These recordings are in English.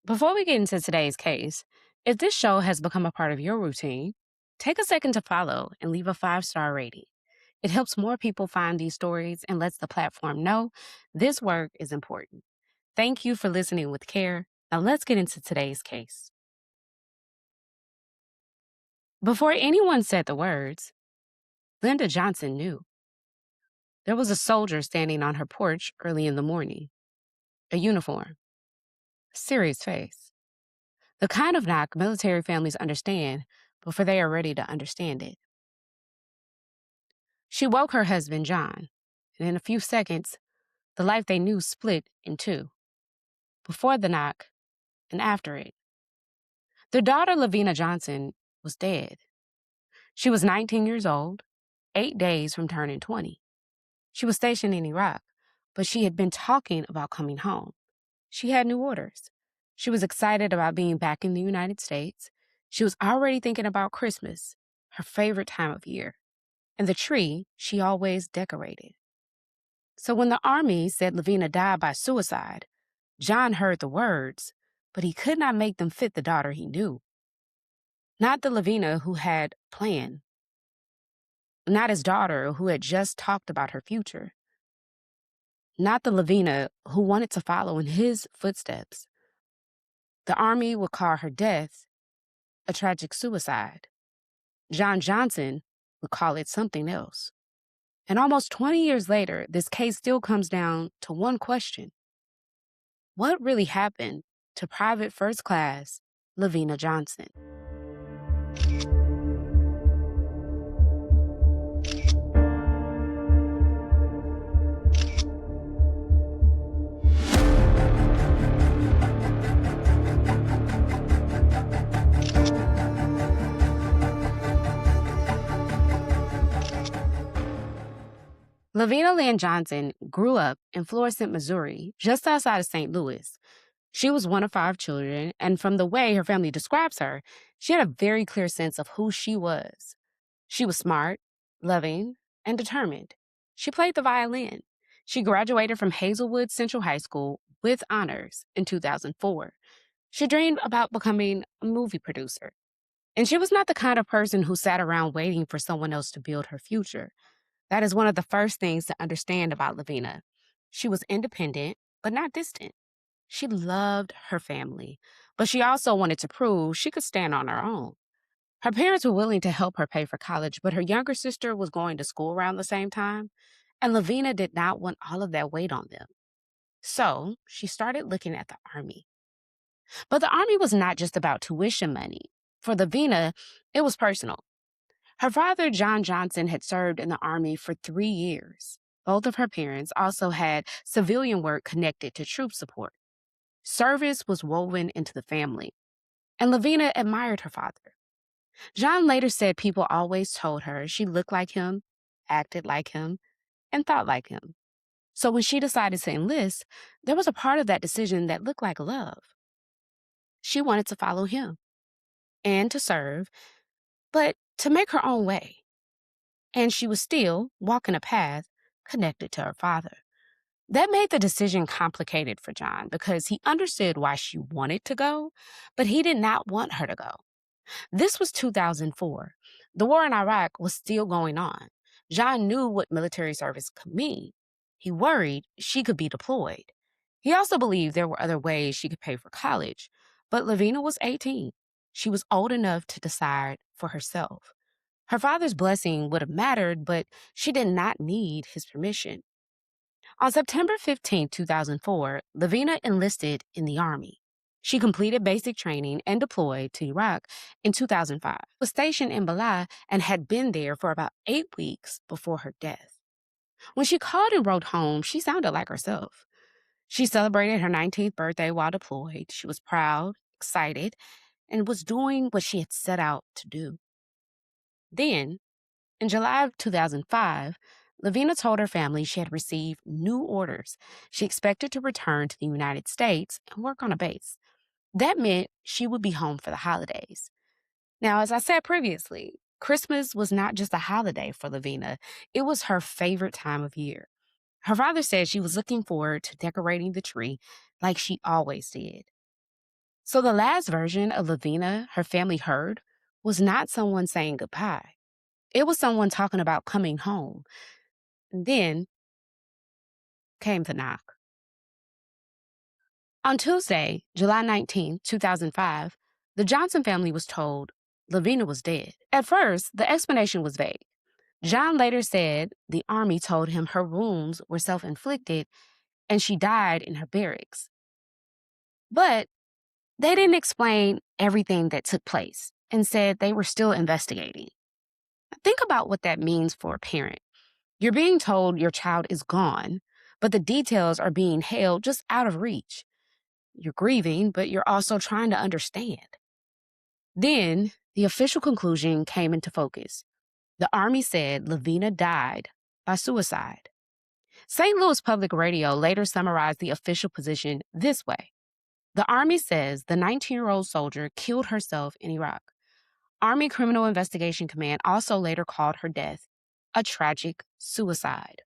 Before we get into today's case, if this show has become a part of your routine, take a second to follow and leave a 5-star rating. It helps more people find these stories and lets the platform know this work is important. Thank you for listening with care. Now let's get into today's case. Before anyone said the words, Linda Johnson knew. There was a soldier standing on her porch early in the morning, a uniform, a serious face. The kind of knock military families understand before they are ready to understand it. She woke her husband, John, and in a few seconds, the life they knew split in two, before the knock and after it. Their daughter, LaVena Johnson, was dead. She was 19 years old, 8 days from turning 20. She was stationed in Iraq, but she had been talking about coming home. She had new orders. She was excited about being back in the United States. She was already thinking about Christmas, her favorite time of year, and the tree she always decorated. So when the Army said LaVena died by suicide, John heard the words, but he could not make them fit the daughter he knew. Not the LaVena who had planned, not his daughter who had just talked about her future, not the LaVena who wanted to follow in his footsteps. The Army would call her death a tragic suicide. John Johnson would call it something else. And almost 20 years later, this case still comes down to one question. What really happened to Private First Class LaVena Johnson? LaVena Lynn Johnson grew up in Florissant, Missouri, just outside of St. Louis. She was one of 5 children, and from the way her family describes her, she had a very clear sense of who she was. She was smart, loving, and determined. She played the violin. She graduated from Hazelwood Central High School with honors in 2004. She dreamed about becoming a movie producer. And she was not the kind of person who sat around waiting for someone else to build her future. That is one of the first things to understand about LaVena. She was independent, but not distant. She loved her family, but she also wanted to prove she could stand on her own. Her parents were willing to help her pay for college, but her younger sister was going to school around the same time, and LaVena did not want all of that weight on them. So she started looking at the Army. But the Army was not just about tuition money. For LaVena, it was personal. Her father, John Johnson, had served in the Army for 3 years. Both of her parents also had civilian work connected to troop support. Service was woven into the family, and LaVena admired her father. John later said people always told her she looked like him, acted like him, and thought like him. So when she decided to enlist, there was a part of that decision that looked like love. She wanted to follow him and to serve, but to make her own way. And she was still walking a path connected to her father. That made the decision complicated for John because he understood why she wanted to go, but he did not want her to go. This was 2004. The war in Iraq was still going on. John knew what military service could mean. He worried she could be deployed. He also believed there were other ways she could pay for college, but LaVena was 18. She was old enough to decide for herself. Her father's blessing would have mattered, but she did not need his permission. On September 15, 2004, LaVena enlisted in the Army. She completed basic training and deployed to Iraq in 2005. She was stationed in Balad and had been there for about 8 weeks before her death. When she called and wrote home, she sounded like herself. She celebrated her 19th birthday while deployed. She was proud, excited, and was doing what she had set out to do. Then, in July of 2005, LaVena told her family she had received new orders. She expected to return to the United States and work on a base. That meant she would be home for the holidays. Now, as I said previously, Christmas was not just a holiday for LaVena, it was her favorite time of year. Her father said she was looking forward to decorating the tree like she always did. So the last version of LaVena her family heard was not someone saying goodbye. It was someone talking about coming home. And then came the knock. On Tuesday, July 19, 2005, the Johnson family was told LaVena was dead. At first, the explanation was vague. John later said the army told him her wounds were self inflicted and she died in her barracks. But they didn't explain everything that took place and said they were still investigating. Think about what that means for a parent. You're being told your child is gone, but the details are being held just out of reach. You're grieving, but you're also trying to understand. Then, the official conclusion came into focus. The Army said LaVena died by suicide. St. Louis Public Radio later summarized the official position this way. The Army says the 19-year-old soldier killed herself in Iraq. Army Criminal Investigation Command also later called her death a tragic suicide.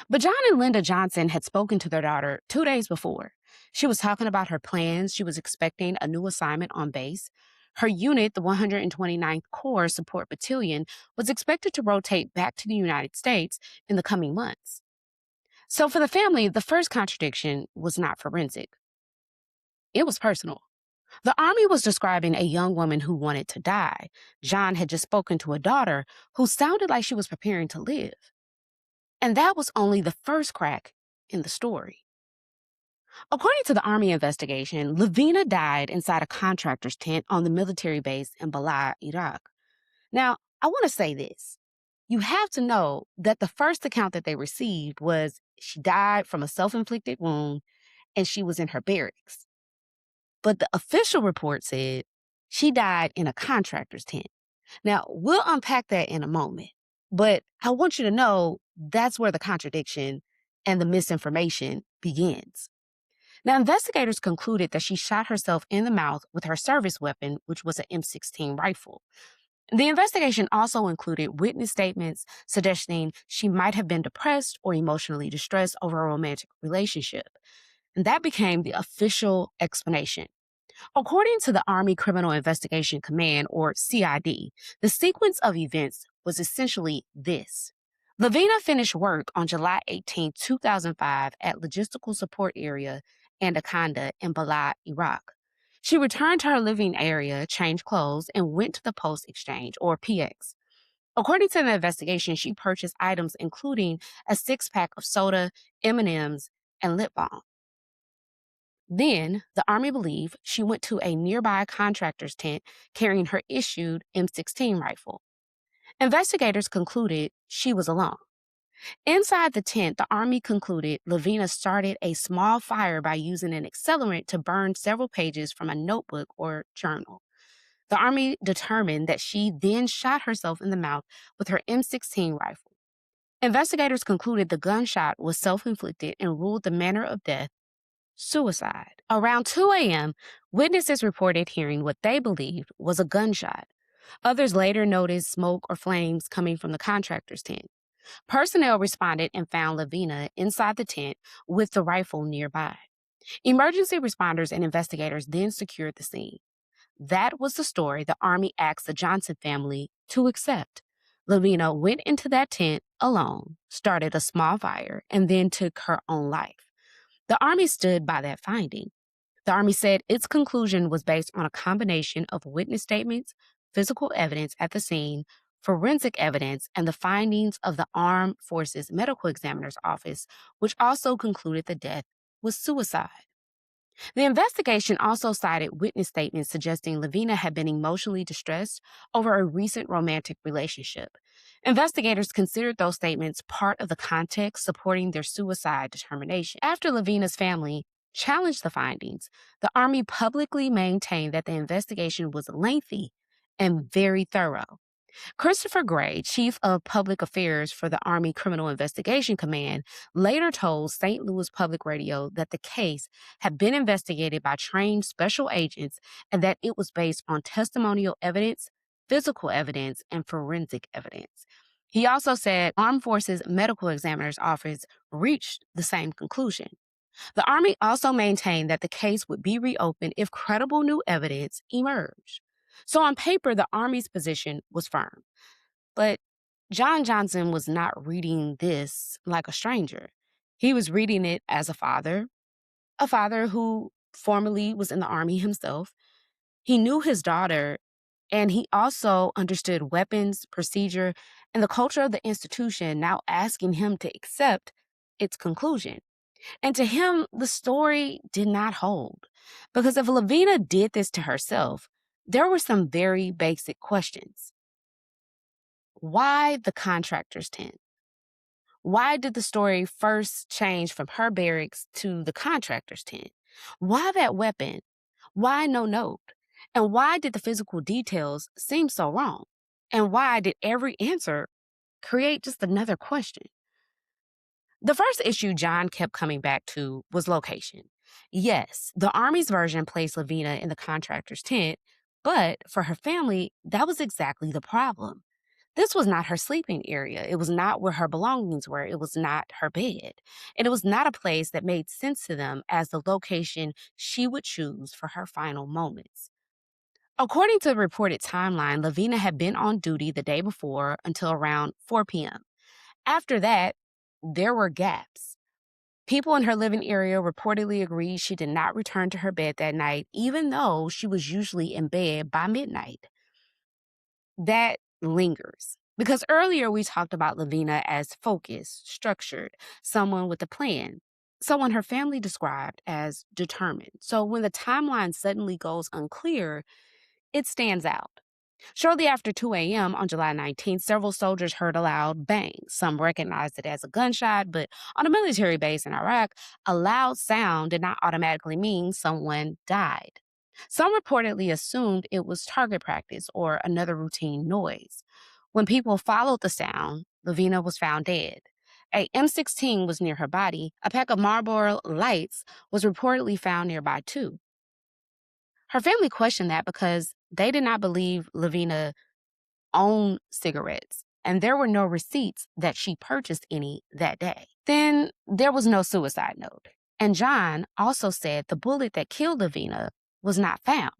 But John and Linda Johnson had spoken to their daughter 2 days before. She was talking about her plans. She was expecting a new assignment on base. Her unit, the 129th Corps Support Battalion, was expected to rotate back to the United States in the coming months. So for the family, the first contradiction was not forensic. It was personal. The Army was describing a young woman who wanted to die. John had just spoken to a daughter who sounded like she was preparing to live. And that was only the first crack in the story. According to the Army investigation, LaVena died inside a contractor's tent on the military base in Balad, Iraq. Now, I want to say this. You have to know that the first account that they received was she died from a self-inflicted wound and she was in her barracks. But the official report said she died in a contractor's tent. Now, we'll unpack that in a moment, but I want you to know that's where the contradiction and the misinformation begins. Now, investigators concluded that she shot herself in the mouth with her service weapon, which was an M16 rifle. The investigation also included witness statements suggesting she might have been depressed or emotionally distressed over a romantic relationship. And that became the official explanation. According to the Army Criminal Investigation Command, or CID, the sequence of events was essentially this. LaVena finished work on July 18, 2005 at Logistical Support Area Anaconda in Balad, Iraq. She returned to her living area, changed clothes, and went to the Post Exchange, or PX. According to the investigation, she purchased items including a six-pack of soda, M&Ms, and lip balm. Then, the Army believed she went to a nearby contractor's tent carrying her issued M16 rifle. Investigators concluded she was alone. Inside the tent, the Army concluded LaVena started a small fire by using an accelerant to burn several pages from a notebook or journal. The Army determined that she then shot herself in the mouth with her M16 rifle. Investigators concluded the gunshot was self-inflicted and ruled the manner of death suicide. Around 2 a.m., witnesses reported hearing what they believed was a gunshot. Others later noticed smoke or flames coming from the contractor's tent. Personnel responded and found LaVena inside the tent with the rifle nearby. Emergency responders and investigators then secured the scene. That was the story the Army asked the Johnson family to accept. LaVena went into that tent alone, started a small fire, and then took her own life. The Army stood by that finding. The Army said its conclusion was based on a combination of witness statements, physical evidence at the scene, forensic evidence, and the findings of the Armed Forces Medical Examiner's Office, which also concluded the death was suicide. The investigation also cited witness statements suggesting LaVena had been emotionally distressed over a recent romantic relationship. Investigators considered those statements part of the context supporting their suicide determination. After LaVena's family challenged the findings, the Army publicly maintained that the investigation was lengthy and very thorough. Christopher Gray, Chief of Public Affairs for the Army Criminal Investigation Command, later told St. Louis Public Radio that the case had been investigated by trained special agents and that it was based on testimonial evidence, physical evidence, and forensic evidence. He also said Armed Forces Medical Examiner's Office reached the same conclusion. The Army also maintained that the case would be reopened if credible new evidence emerged. So, on paper, the Army's position was firm. But John Johnson was not reading this like a stranger. He was reading it as a father who formerly was in the Army himself. He knew his daughter, and he also understood weapons, procedure, and the culture of the institution, now asking him to accept its conclusion. And to him, the story did not hold. Because if LaVena did this to herself, there were some very basic questions. Why the contractor's tent? Why did the story first change from her barracks to the contractor's tent? Why that weapon? Why no note? And why did the physical details seem so wrong? And why did every answer create just another question? The first issue John kept coming back to was location. Yes, the Army's version placed LaVena in the contractor's tent, but for her family, that was exactly the problem. This was not her sleeping area. It was not where her belongings were. It was not her bed. And it was not a place that made sense to them as the location she would choose for her final moments. According to the reported timeline, LaVena had been on duty the day before until around 4 p.m. After that, there were gaps. People in her living area reportedly agreed she did not return to her bed that night, even though she was usually in bed by midnight. That lingers. Because earlier we talked about LaVena as focused, structured, someone with a plan, someone her family described as determined. So when the timeline suddenly goes unclear, it stands out. Shortly after 2 a.m. on July 19th, several soldiers heard a loud bang. Some recognized it as a gunshot, but on a military base in Iraq, a loud sound did not automatically mean someone died. Some reportedly assumed it was target practice or another routine noise. When people followed the sound, LaVena was found dead. A M16 was near her body. A pack of Marlboro Lights was reportedly found nearby, too. Her family questioned that because they did not believe LaVena owned cigarettes, and there were no receipts that she purchased any that day. Then there was no suicide note. And John also said the bullet that killed LaVena was not found.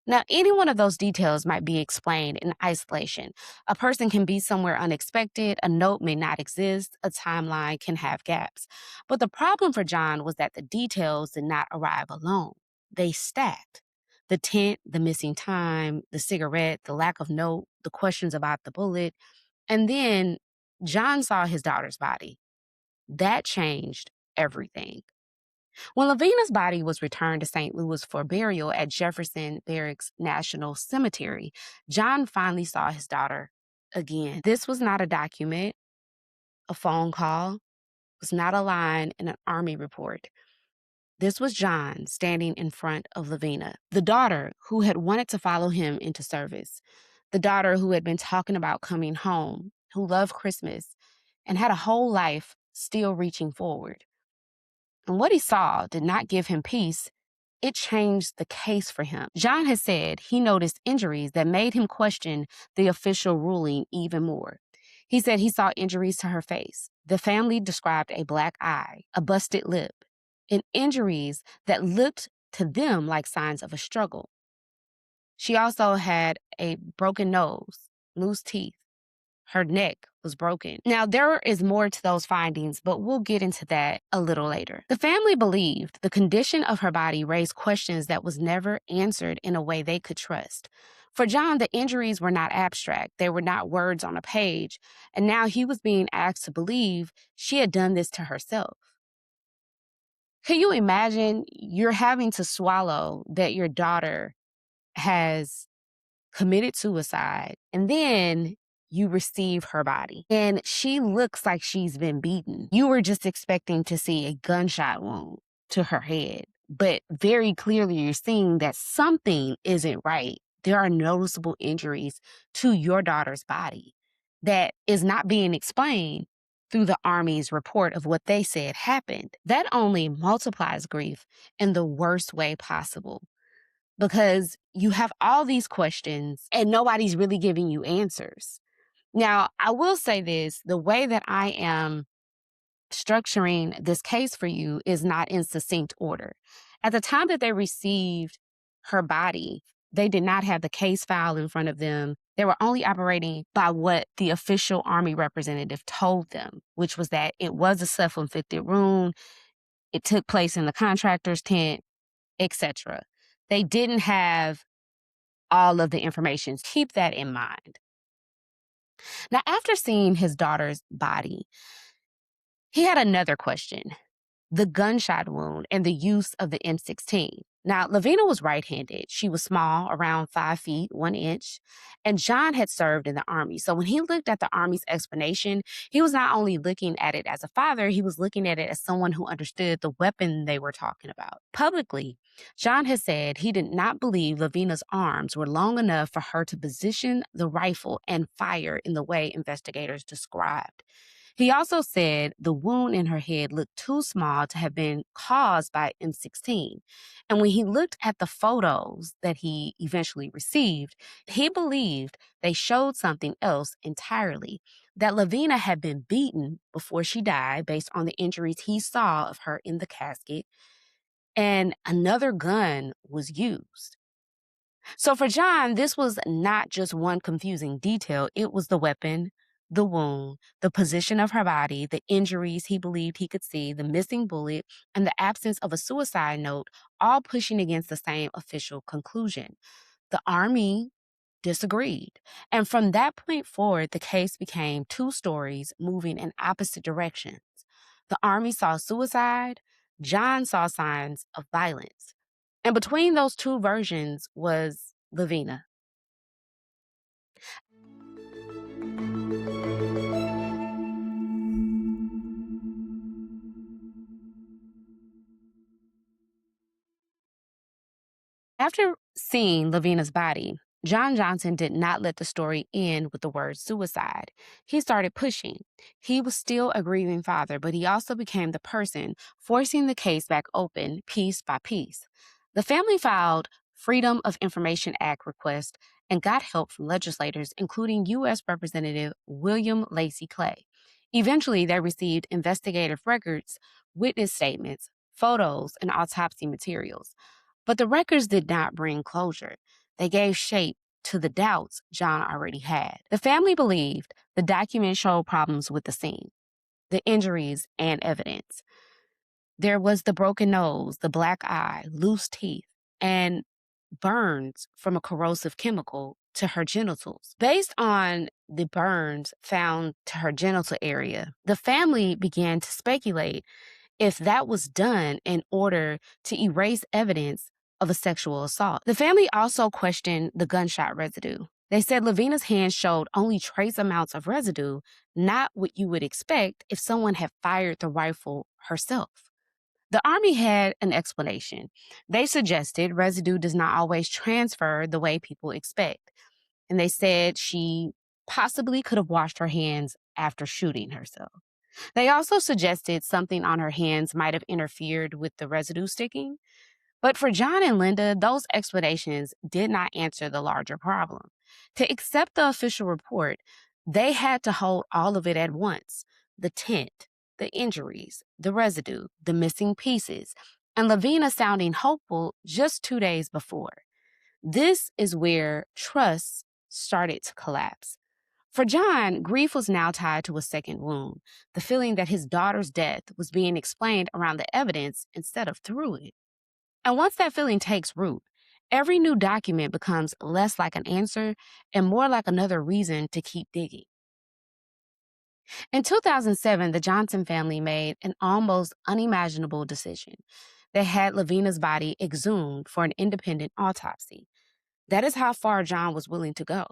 Now, any one of those details might be explained in isolation. A person can be somewhere unexpected, a note may not exist, a timeline can have gaps. But the problem for John was that the details did not arrive alone. They stacked. The tent, the missing time, the cigarette, the lack of note, the questions about the bullet. And then John saw his daughter's body. That changed everything. When LaVena's body was returned to St. Louis for burial at Jefferson Barracks National Cemetery, John finally saw his daughter again. This was not a document, a phone call, was not a line in an Army report. This was John standing in front of LaVena, the daughter who had wanted to follow him into service, the daughter who had been talking about coming home, who loved Christmas, and had a whole life still reaching forward. And what he saw did not give him peace. It changed the case for him. John had said he noticed injuries that made him question the official ruling even more. He said he saw injuries to her face. The family described a black eye, a busted lip, and injuries that looked to them like signs of a struggle. She also had a broken nose, loose teeth. Her neck was broken. Now, there is more to those findings, but we'll get into that a little later. The family believed the condition of her body raised questions that was never answered in a way they could trust. For John, the injuries were not abstract. They were not words on a page. And now he was being asked to believe she had done this to herself. Can you imagine you're having to swallow that your daughter has committed suicide, and then you receive her body and she looks like she's been beaten? You were just expecting to see a gunshot wound to her head, but very clearly you're seeing that something isn't right. There are noticeable injuries to your daughter's body that is not being explained through the Army's report of what they said happened. That only multiplies grief in the worst way possible, because you have all these questions and nobody's really giving you answers. Now, I will say this, the way that I am structuring this case for you is not in succinct order. At the time that they received her body, they did not have the case file in front of them. They were only operating by what the official Army representative told them, which was that it was a self-inflicted wound. It took place in the contractor's tent, etc. They didn't have all of the information. Keep that in mind. Now, after seeing his daughter's body, he had another question: the gunshot wound and the use of the M16. Now, LaVena was right-handed. She was small, around 5 feet, 1 inch, and John had served in the Army. So when he looked at the Army's explanation, he was not only looking at it as a father, he was looking at it as someone who understood the weapon they were talking about. Publicly, John has said he did not believe LaVena's arms were long enough for her to position the rifle and fire in the way investigators described. He also said the wound in her head looked too small to have been caused by M16. And when he looked at the photos that he eventually received, he believed they showed something else entirely, that LaVena had been beaten before she died based on the injuries he saw of her in the casket, and another gun was used. So for John, this was not just one confusing detail. It was the weapon, the wound, the position of her body, the injuries he believed he could see, the missing bullet, and the absence of a suicide note, all pushing against the same official conclusion. The Army disagreed. And from that point forward, the case became two stories moving in opposite directions. The Army saw suicide, John saw signs of violence. And between those two versions was LaVena. After seeing LaVena's body, John Johnson did not let the story end with the word suicide. He started pushing. He was still a grieving father, but he also became the person forcing the case back open piece by piece. The family filed Freedom of Information Act requests and got help from legislators, including U.S. Representative William Lacey Clay. Eventually, they received investigative records, witness statements, photos, and autopsy materials. But the records did not bring closure. They gave shape to the doubts John already had. The family believed the documents showed problems with the scene, the injuries, and evidence. There was the broken nose, the black eye, loose teeth, and burns from a corrosive chemical to her genitals. Based on the burns found to her genital area, the family began to speculate if that was done in order to erase evidence of a sexual assault. The family also questioned the gunshot residue. They said LaVena's hands showed only trace amounts of residue, not what you would expect if someone had fired the rifle herself. The Army had an explanation. They suggested residue does not always transfer the way people expect. And they said she possibly could have washed her hands after shooting herself. They also suggested something on her hands might have interfered with the residue sticking. But for John and Linda, those explanations did not answer the larger problem. To accept the official report, they had to hold all of it at once: the tent, the injuries, the residue, the missing pieces, and LaVena sounding hopeful just 2 days before. This is where trust started to collapse. For John, grief was now tied to a second wound, the feeling that his daughter's death was being explained around the evidence instead of through it. And once that feeling takes root, every new document becomes less like an answer and more like another reason to keep digging. In 2007, the Johnson family made an almost unimaginable decision. They had LaVena's body exhumed for an independent autopsy. That is how far John was willing to go.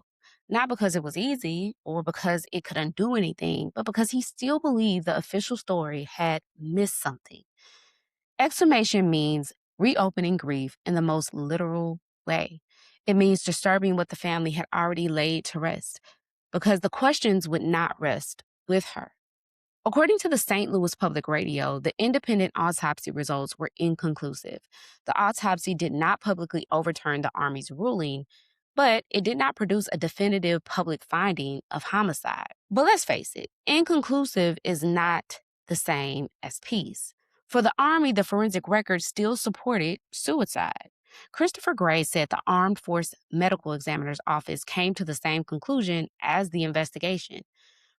Not because it was easy or because it could undo anything, but because he still believed the official story had missed something. Exhumation means reopening grief in the most literal way. It means disturbing what the family had already laid to rest, because the questions would not rest with her. According to the St. Louis Public Radio, the independent autopsy results were inconclusive. The autopsy did not publicly overturn the Army's ruling, but it did not produce a definitive public finding of homicide. But let's face it, inconclusive is not the same as peace. For the Army, the forensic records still supported suicide. Christopher Gray said the Armed Force Medical Examiner's Office came to the same conclusion as the investigation.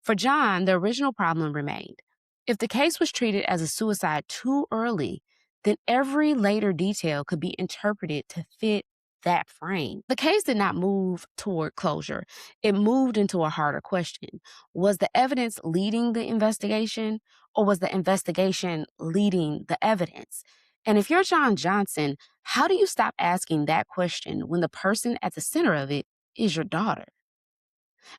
For John, the original problem remained. If the case was treated as a suicide too early, then every later detail could be interpreted to fit that frame. The case did not move toward closure. It moved into a harder question. Was the evidence leading the investigation, or was the investigation leading the evidence? And if you're John Johnson, how do you stop asking that question when the person at the center of it is your daughter?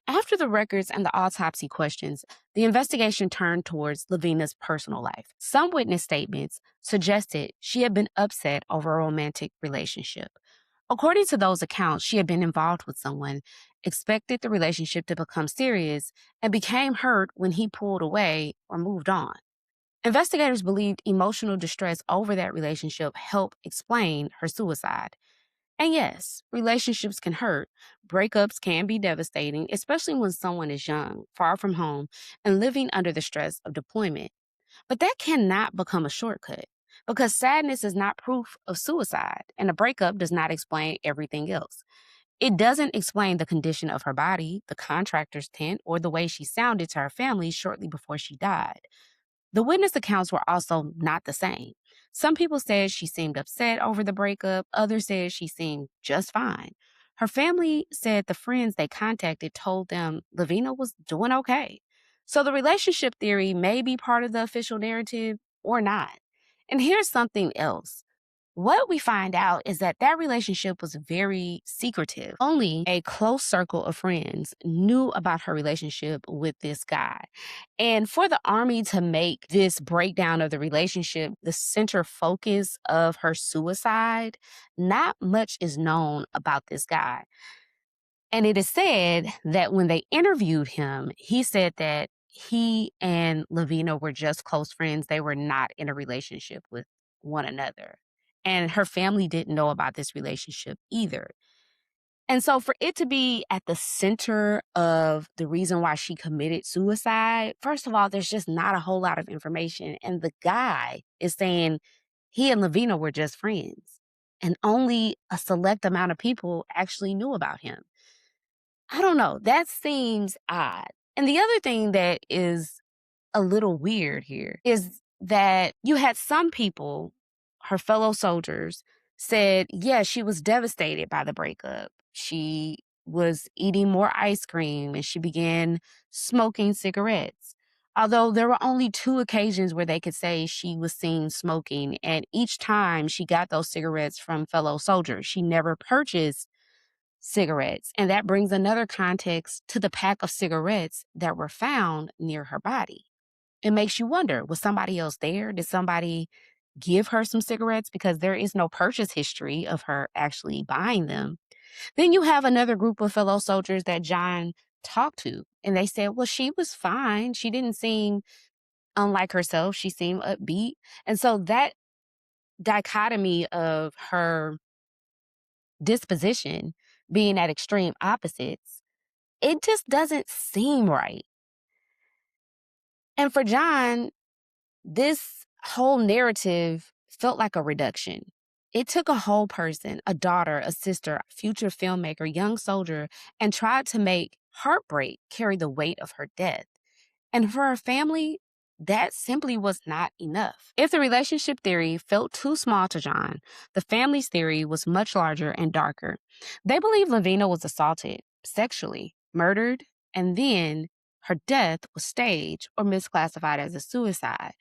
After the records and the autopsy questions, the investigation turned towards LaVena's personal life. Some witness statements suggested she had been upset over a romantic relationship. According to those accounts, she had been involved with someone, expected the relationship to become serious, and became hurt when he pulled away or moved on. Investigators believed emotional distress over that relationship helped explain her suicide. And yes, relationships can hurt. Breakups can be devastating, especially when someone is young, far from home, and living under the stress of deployment. But that cannot become a shortcut because sadness is not proof of suicide, and a breakup does not explain everything else. It doesn't explain the condition of her body, the contractor's tent, or the way she sounded to her family shortly before she died. The witness accounts were also not the same. Some people said she seemed upset over the breakup, others said she seemed just fine. Her family said the friends they contacted told them LaVena was doing okay. So the relationship theory may be part of the official narrative or not. And here's something else. What we find out is that that relationship was very secretive. Only a close circle of friends knew about her relationship with this guy. And for the Army to make this breakdown of the relationship the center focus of her suicide, not much is known about this guy. And it is said that when they interviewed him, he said that he and LaVena were just close friends. They were not in a relationship with one another. And her family didn't know about this relationship either. And so for it to be at the center of the reason why she committed suicide, first of all, there's just not a whole lot of information. And the guy is saying he and LaVena were just friends. And only a select amount of people actually knew about him. I don't know. That seems odd. And the other thing that is a little weird here is that you had some people, her fellow soldiers, said, yeah, she was devastated by the breakup. She was eating more ice cream and she began smoking cigarettes. Although there were only 2 occasions where they could say she was seen smoking, and each time she got those cigarettes from fellow soldiers. She never purchased cigarettes. And that brings another context to the pack of cigarettes that were found near her body. It makes you wonder, was somebody else there? Did somebody give her some cigarettes? Because there is no purchase history of her actually buying them. Then you have another group of fellow soldiers that John talked to, and they said, well, she was fine. She didn't seem unlike herself. She seemed upbeat. And so that dichotomy of her disposition being at extreme opposites, it just doesn't seem right. And for John, this whole narrative felt like a reduction. It took a whole person, a daughter, a sister, a future filmmaker, young soldier, and tried to make heartbreak carry the weight of her death. And for her family, that simply was not enough. If the relationship theory felt too small to John, the family's theory was much larger and darker. They believed LaVena was assaulted, sexually, murdered, and then her death was staged or misclassified as a suicide.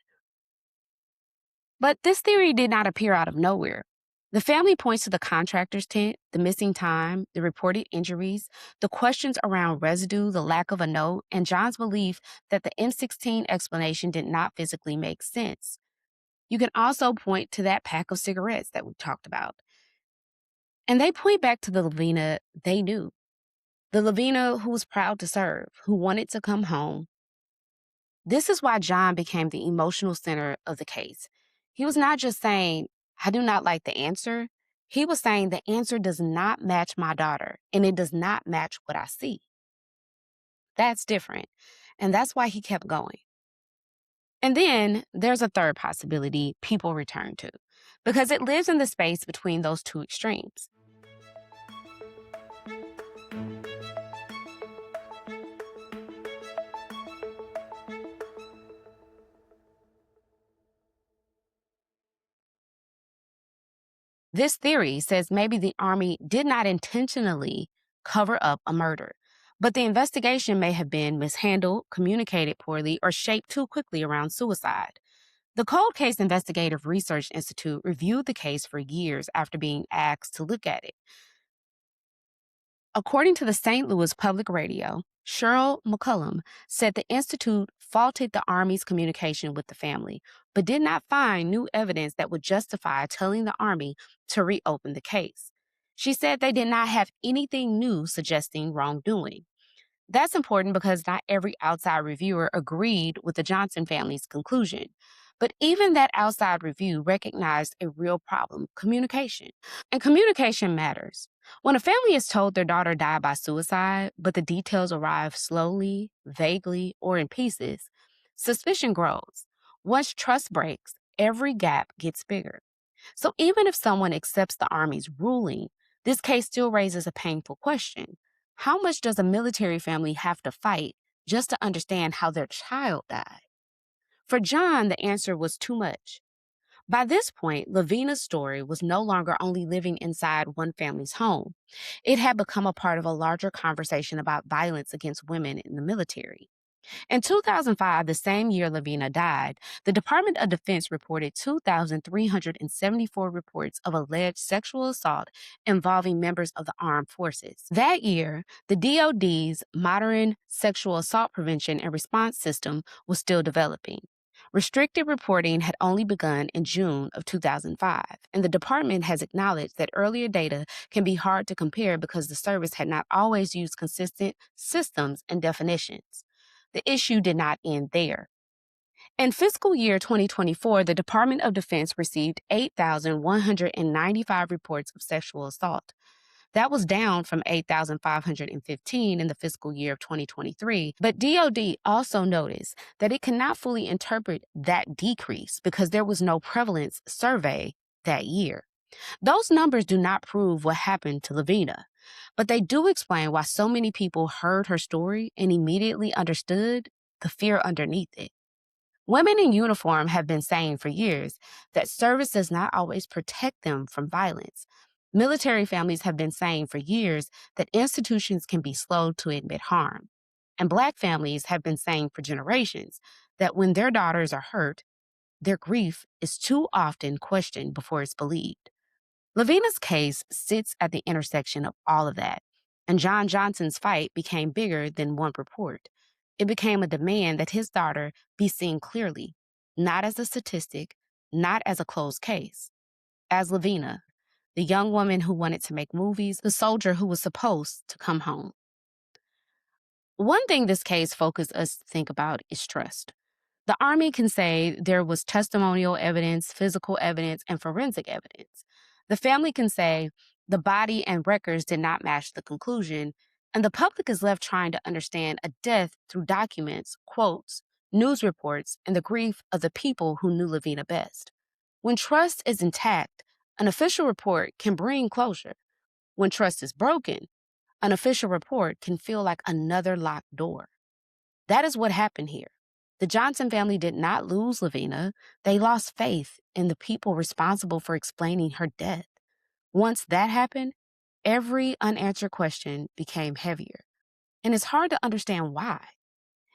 But this theory did not appear out of nowhere. The family points to the contractor's tent, the missing time, the reported injuries, the questions around residue, the lack of a note, and John's belief that the M16 explanation did not physically make sense. You can also point to that pack of cigarettes that we talked about. And they point back to the LaVena they knew. The LaVena who was proud to serve, who wanted to come home. This is why John became the emotional center of the case. He was not just saying, I do not like the answer. He was saying the answer does not match my daughter, and it does not match what I see. That's different. And that's why he kept going. And then there's a third possibility people return to because it lives in the space between those two extremes. This theory says maybe the Army did not intentionally cover up a murder, but the investigation may have been mishandled, communicated poorly, or shaped too quickly around suicide. The Cold Case Investigative Research Institute reviewed the case for years after being asked to look at it. According to the St. Louis Public Radio, Cheryl McCullum said the Institute faulted the Army's communication with the family, but did not find new evidence that would justify telling the Army to reopen the case. She said they did not have anything new suggesting wrongdoing. That's important because not every outside reviewer agreed with the Johnson family's conclusion. But even that outside review recognized a real problem: communication. And communication matters. When a family is told their daughter died by suicide, but the details arrive slowly, vaguely, or in pieces, suspicion grows. Once trust breaks, every gap gets bigger. So even if someone accepts the Army's ruling, this case still raises a painful question. How much does a military family have to fight just to understand how their child died? For John, the answer was too much. By this point, LaVena's story was no longer only living inside one family's home. It had become a part of a larger conversation about violence against women in the military. In 2005, the same year LaVena died, the Department of Defense reported 2,374 reports of alleged sexual assault involving members of the armed forces. That year, the DoD's modern sexual assault prevention and response system was still developing. Restricted reporting had only begun in June of 2005, and the department has acknowledged that earlier data can be hard to compare because the service had not always used consistent systems and definitions. The issue did not end there. In fiscal year 2024, the Department of Defense received 8,195 reports of sexual assault. That was down from 8,515 in the fiscal year of 2023. But DoD also noticed that it cannot fully interpret that decrease because there was no prevalence survey that year. Those numbers do not prove what happened to LaVena, but they do explain why so many people heard her story and immediately understood the fear underneath it. Women in uniform have been saying for years that service does not always protect them from violence. Military families have been saying for years that institutions can be slow to admit harm. And Black families have been saying for generations that when their daughters are hurt, their grief is too often questioned before it's believed. LaVena's case sits at the intersection of all of that, and John Johnson's fight became bigger than one report. It became a demand that his daughter be seen clearly, not as a statistic, not as a closed case, as LaVena, the young woman who wanted to make movies, the soldier who was supposed to come home. One thing this case focused us to think about is trust. The Army can say there was testimonial evidence, physical evidence, and forensic evidence. The family can say the body and records did not match the conclusion, and the public is left trying to understand a death through documents, quotes, news reports, and the grief of the people who knew LaVena best. When trust is intact, an official report can bring closure. When trust is broken, an official report can feel like another locked door. That is what happened here. The Johnson family did not lose LaVena. They lost faith in the people responsible for explaining her death. Once that happened, every unanswered question became heavier. And it's hard to understand why.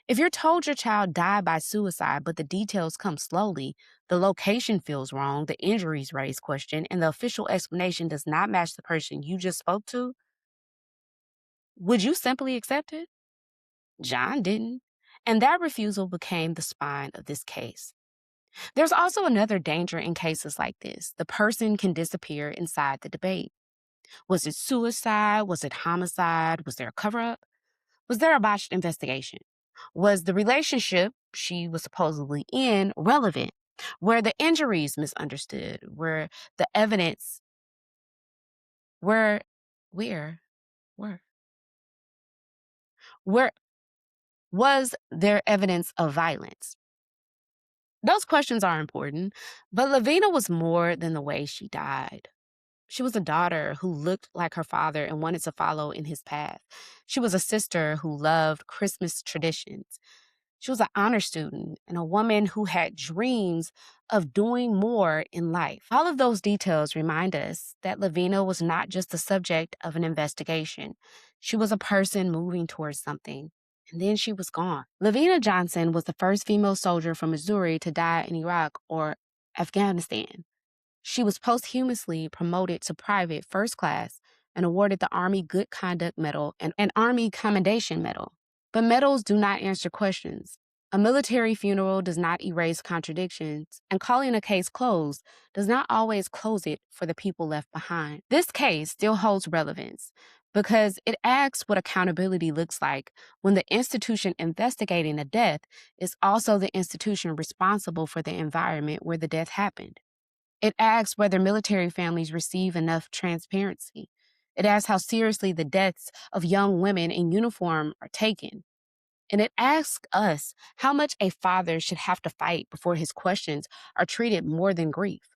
If you're told your child died by suicide, but the details come slowly, the location feels wrong, the injuries raise question, and the official explanation does not match the person you just spoke to, would you simply accept it? John didn't. And that refusal became the spine of this case. There's also another danger in cases like this. The person can disappear inside the debate. Was it suicide? Was it homicide? Was there a cover up? Was there a botched investigation? Was the relationship she was supposedly in relevant? Were the injuries misunderstood? Were the evidence, where, where, where was there evidence of violence? Those questions are important, but LaVena was more than the way she died. She was a daughter who looked like her father and wanted to follow in his path. She was a sister who loved Christmas traditions. She was an honor student and a woman who had dreams of doing more in life. All of those details remind us that LaVena was not just the subject of an investigation. She was a person moving towards something. And then she was gone. LaVena Johnson was the first female soldier from Missouri to die in Iraq or Afghanistan. She was posthumously promoted to private first class and awarded the Army Good Conduct Medal and an Army Commendation Medal. But medals do not answer questions. A military funeral does not erase contradictions, and calling a case closed does not always close it for the people left behind. This case still holds relevance because it asks what accountability looks like when the institution investigating a death is also the institution responsible for the environment where the death happened. It asks whether military families receive enough transparency. It asks how seriously the deaths of young women in uniform are taken. And it asks us how much a father should have to fight before his questions are treated more than grief.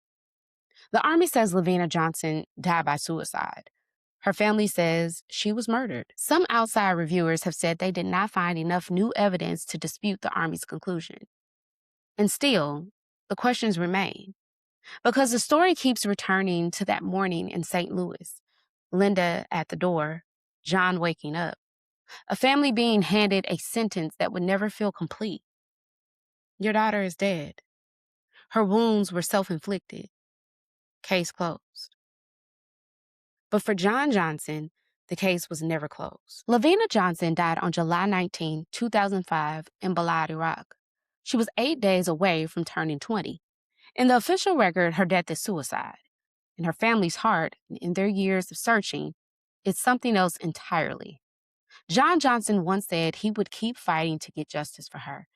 The Army says LaVena Johnson died by suicide. Her family says she was murdered. Some outside reviewers have said they did not find enough new evidence to dispute the Army's conclusion. And still, the questions remain. Because the story keeps returning to that morning in St. Louis. Linda at the door, John waking up, a family being handed a sentence that would never feel complete. Your daughter is dead. Her wounds were self-inflicted. Case closed. But for John Johnson, the case was never closed. LaVena Johnson died on July 19, 2005 in Balad, Iraq. She was 8 days away from turning 20. In the official record, her death is suicide. In her family's heart, and in their years of searching, it's something else entirely. John Johnson once said he would keep fighting to get justice for her.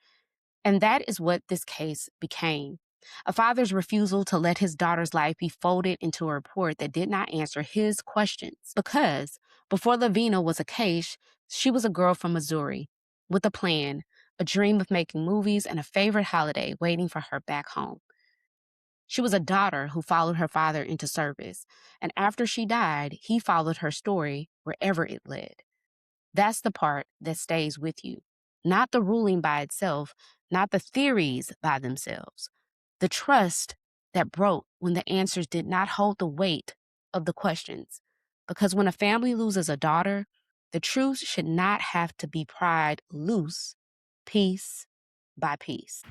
And that is what this case became. A father's refusal to let his daughter's life be folded into a report that did not answer his questions. Because before LaVena was a case, she was a girl from Missouri with a plan, a dream of making movies, and a favorite holiday waiting for her back home. She was a daughter who followed her father into service, and after she died, he followed her story wherever it led. That's the part that stays with you, not the ruling by itself, not the theories by themselves. The trust that broke when the answers did not hold the weight of the questions. Because when a family loses a daughter, the truth should not have to be pried loose, piece by piece.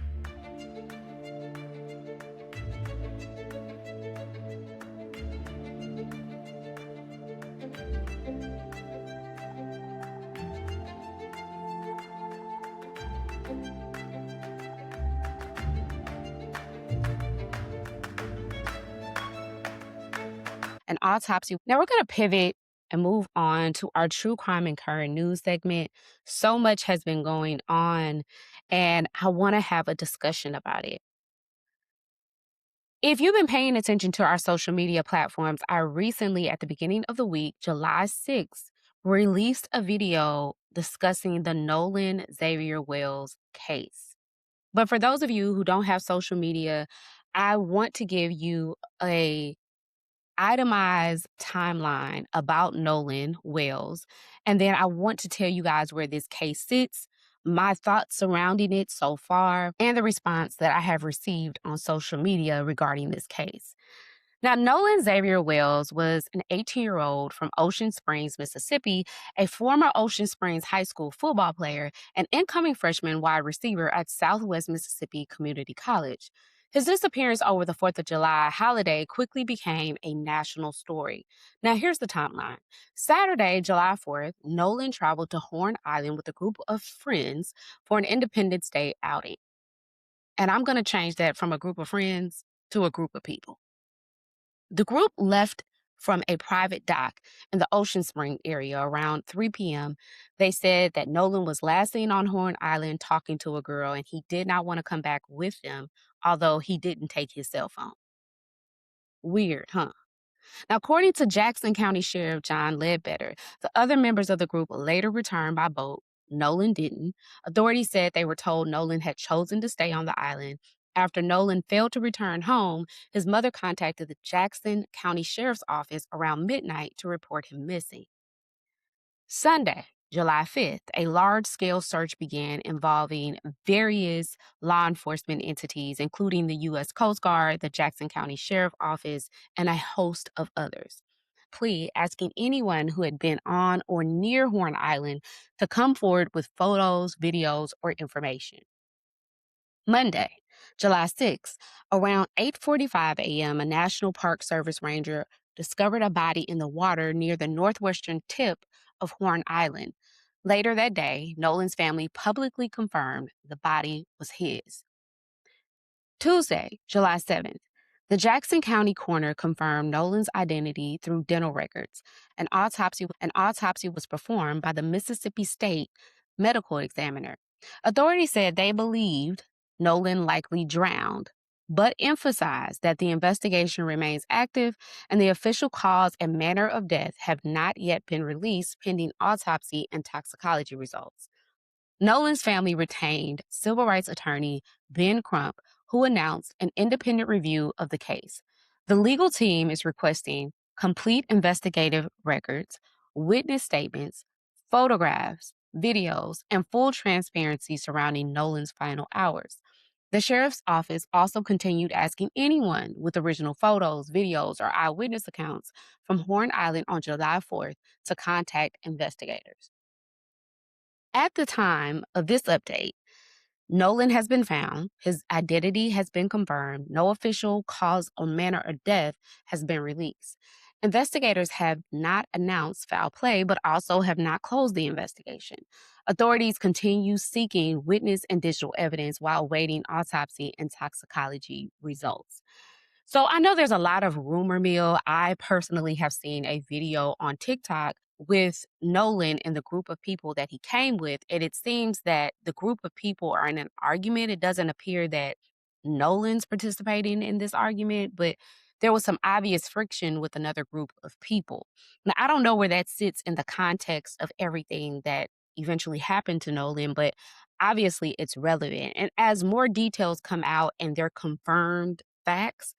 An autopsy. Now we're going to pivot and move on to our true crime and current news segment. So much has been going on, and I want to have a discussion about it. If you've been paying attention to our social media platforms, I recently, at the beginning of the week, July 6th, released a video discussing the Nolan Xavier Wells case. But for those of you who don't have social media, I want to give you a itemized timeline about Nolan Wells. And then I want to tell you guys where this case sits, my thoughts surrounding it so far, and the response that I have received on social media regarding this case. Now, Nolan Xavier Wells was an 18-year-old from Ocean Springs, Mississippi, a former Ocean Springs High School football player and incoming freshman wide receiver at Southwest Mississippi Community College. His disappearance over the 4th of July holiday quickly became a national story. Now, here's the timeline. Saturday, July 4th, Nolan traveled to Horn Island with a group of friends for an Independence Day outing. And I'm going to change that from a group of friends to a group of people. The group left from a private dock in the Ocean Spring area around 3 p.m. They said that Nolan was last seen on Horn Island talking to a girl, and he did not want to come back with them, although he didn't take his cell phone. Weird, huh? Now, according to Jackson County Sheriff John Ledbetter, the other members of the group later returned by boat. Nolan didn't. Authorities said they were told Nolan had chosen to stay on the island After Nolan failed to return home, his mother contacted the Jackson County Sheriff's Office around midnight to report him missing. Sunday, July 5th, a large scale search began involving various law enforcement entities, including the U.S. Coast Guard, the Jackson County Sheriff's Office, and a host of others. Plea asking anyone who had been on or near Horn Island to come forward with photos, videos, or information. Monday, July 6th, around 8:45 a.m., a National Park Service ranger discovered a body in the water near the northwestern tip of Horn Island. Later that day, Nolan's family publicly confirmed the body was his. Tuesday, July 7th, the Jackson County coroner confirmed Nolan's identity through dental records. An autopsy was performed by the Mississippi State medical examiner. Authorities said they believed Nolan likely drowned, but emphasized that the investigation remains active and the official cause and manner of death have not yet been released pending autopsy and toxicology results. Nolan's family retained civil rights attorney Ben Crump, who announced an independent review of the case. The legal team is requesting complete investigative records, witness statements, photographs, videos, and full transparency surrounding Nolan's final hours. The sheriff's office also continued asking anyone with original photos, videos, or eyewitness accounts from Horn Island on July 4th to contact investigators. At the time of this update, Nolan has been found. His identity has been confirmed. No official cause or manner of death has been released. Investigators have not announced foul play, but also have not closed the investigation. Authorities continue seeking witness and digital evidence while awaiting autopsy and toxicology results. So I know there's a lot of rumor mill. I personally have seen a video on TikTok with Nolan and the group of people that he came with. And it seems that the group of people are in an argument. It doesn't appear that Nolan's participating in this argument, but there was some obvious friction with another group of people. Now, I don't know where that sits in the context of everything that eventually happened to Nolan, but obviously it's relevant. And as more details come out and they're confirmed facts,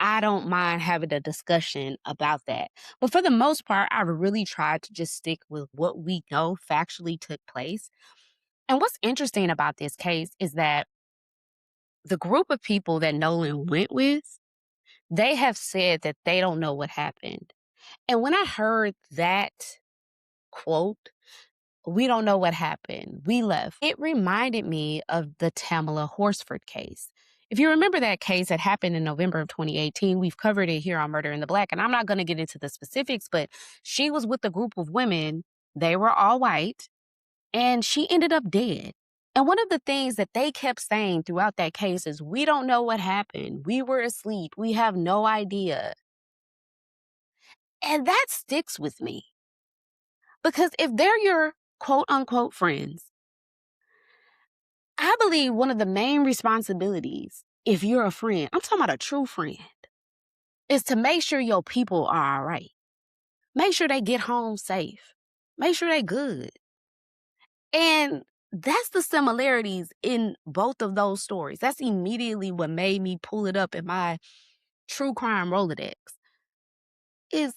I don't mind having a discussion about that. But for the most part, I've really tried to just stick with what we know factually took place. And what's interesting about this case is that the group of people that Nolan went with, they have said that they don't know what happened. And when I heard that quote, "We don't know what happened. We left," it reminded me of the Tamala Horsford case. If you remember that case that happened in November of 2018, we've covered it here on Murder in the Black, and I'm not going to get into the specifics, but she was with a group of women. They were all white, and she ended up dead. And one of the things that they kept saying throughout that case is, "We don't know what happened. We were asleep. We have no idea." And that sticks with me because if they're your quote unquote friends, I believe one of the main responsibilities, if you're a friend, I'm talking about a true friend, is to make sure your people are all right. Make sure they get home safe. Make sure they good. And that's the similarities in both of those stories. That's immediately what made me pull it up in my true crime Rolodex. Is,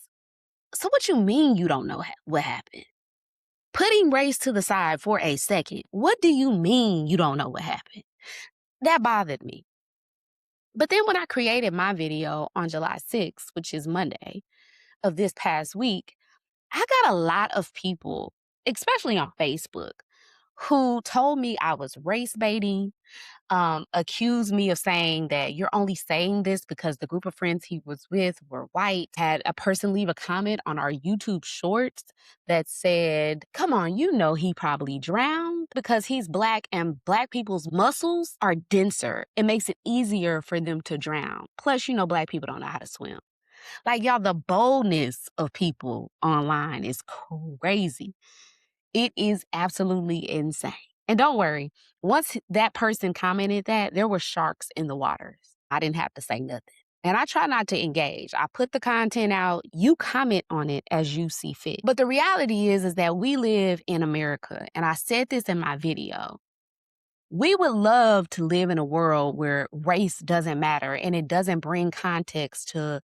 so what you mean you don't know what happened? Putting race to the side for a second, what do you mean you don't know what happened? That bothered me. But then when I created my video on July 6th, which is Monday of this past week, I got a lot of people, especially on Facebook, who told me I was race baiting, accused me of saying that you're only saying this because the group of friends he was with were white. Had a person leave a comment on our YouTube shorts that said, "Come on, you know he probably drowned because he's black and black people's muscles are denser. It makes it easier for them to drown. Plus, you know, black people don't know how to swim." Like, y'all, the boldness of people online is crazy. It is absolutely insane. And don't worry, once that person commented that, there were sharks in the waters. I didn't have to say nothing. And I try not to engage. I put the content out. You comment on it as you see fit. But the reality is that we live in America. And I said this in my video. We would love to live in a world where race doesn't matter and it doesn't bring context to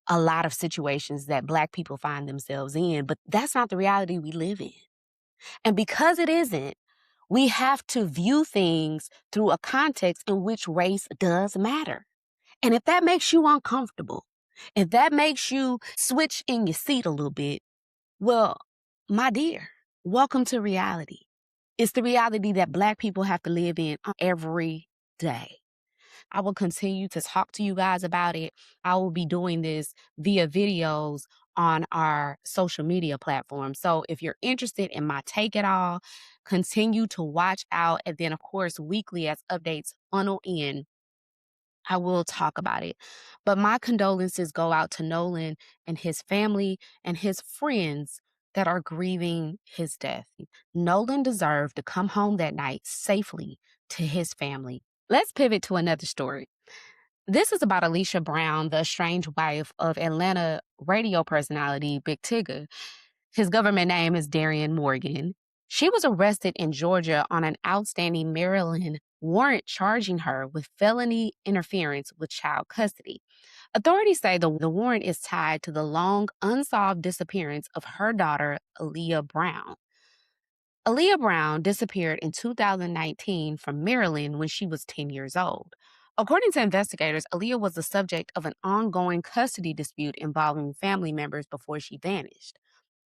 a lot of situations that Black people find themselves in, but that's not the reality we live in. And because it isn't, we have to view things through a context in which race does matter. And if that makes you uncomfortable, if that makes you switch in your seat a little bit, well, my dear, welcome to reality. It's the reality that Black people have to live in every day. I will continue to talk to you guys about it. I will be doing this via videos on our social media platforms. So if you're interested in my take it all, continue to watch out. And then, of course, weekly as updates funnel in, I will talk about it. But my condolences go out to Nolan and his family and his friends that are grieving his death. Nolan deserved to come home that night safely to his family. Let's pivot to another story. This is about Alicia Brown, the estranged wife of Atlanta radio personality Big Tigger. His government name is Darian Morgan. She was arrested in Georgia on an outstanding Maryland warrant charging her with felony interference with child custody. Authorities say the warrant is tied to the long unsolved disappearance of her daughter, Aaliyah Brown. Aaliyah Brown disappeared in 2019 from Maryland when she was 10 years old. According to investigators, Aaliyah was the subject of an ongoing custody dispute involving family members before she vanished.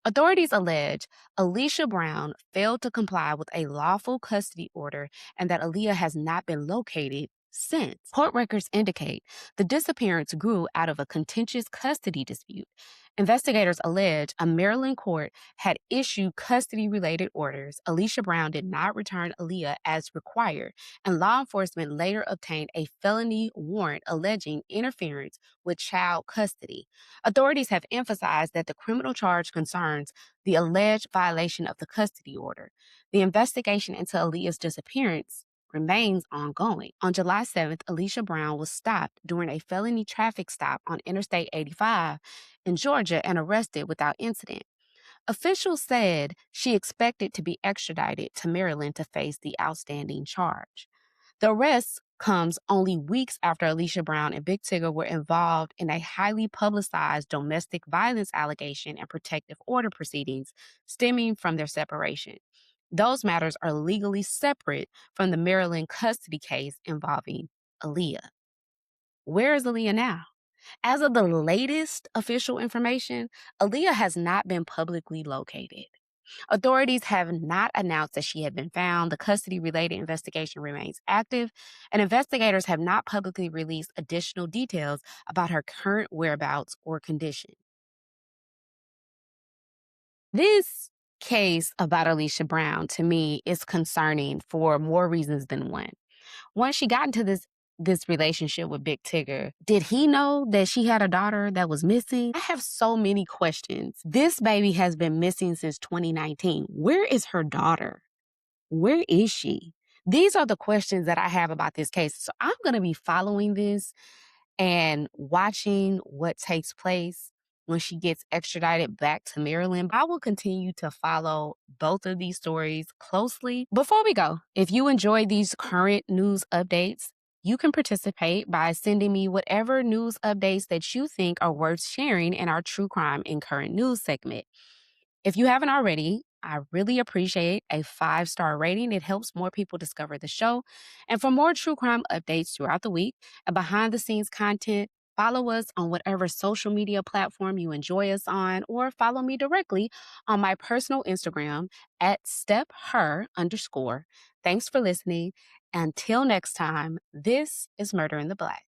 Authorities allege Alicia Brown failed to comply with a lawful custody order and that Aaliyah has not been located since. Court records indicate the disappearance grew out of a contentious custody dispute. Investigators allege a Maryland court had issued custody-related orders. Alicia Brown did not return Aaliyah as required, and law enforcement later obtained a felony warrant alleging interference with child custody. Authorities have emphasized that the criminal charge concerns the alleged violation of the custody order. The investigation into Aaliyah's disappearance remains ongoing. On July 7th, Alicia Brown was stopped during a felony traffic stop on Interstate 85 in Georgia and arrested without incident. Officials said she expected to be extradited to Maryland to face the outstanding charge. The arrest comes only weeks after Alicia Brown and Big Tigger were involved in a highly publicized domestic violence allegation and protective order proceedings stemming from their separation. Those matters are legally separate from the Maryland custody case involving Aaliyah. Where is Aaliyah now? As of the latest official information, Aaliyah has not been publicly located. Authorities have not announced that she had been found. The custody-related investigation remains active, and investigators have not publicly released additional details about her current whereabouts or condition. This case about Alicia Brown, to me, is concerning for more reasons than one. Once she got into this relationship with Big Tigger, did he know that she had a daughter that was missing? I have so many questions. This baby has been missing since 2019. Where is her daughter? Where is she? These are the questions that I have about this case. So I'm going to be following this and watching what takes place when she gets extradited back to Maryland. I will continue to follow both of these stories closely. Before we go, if you enjoy these current news updates, you can participate by sending me whatever news updates that you think are worth sharing in our True Crime and Current News segment. If you haven't already, I really appreciate a 5-star rating. It helps more people discover the show. And for more true crime updates throughout the week and behind the scenes content, follow us on whatever social media platform you enjoy us on, or follow me directly on my personal Instagram at stepher_. Thanks for listening. Until next time, this is Murder in the Black.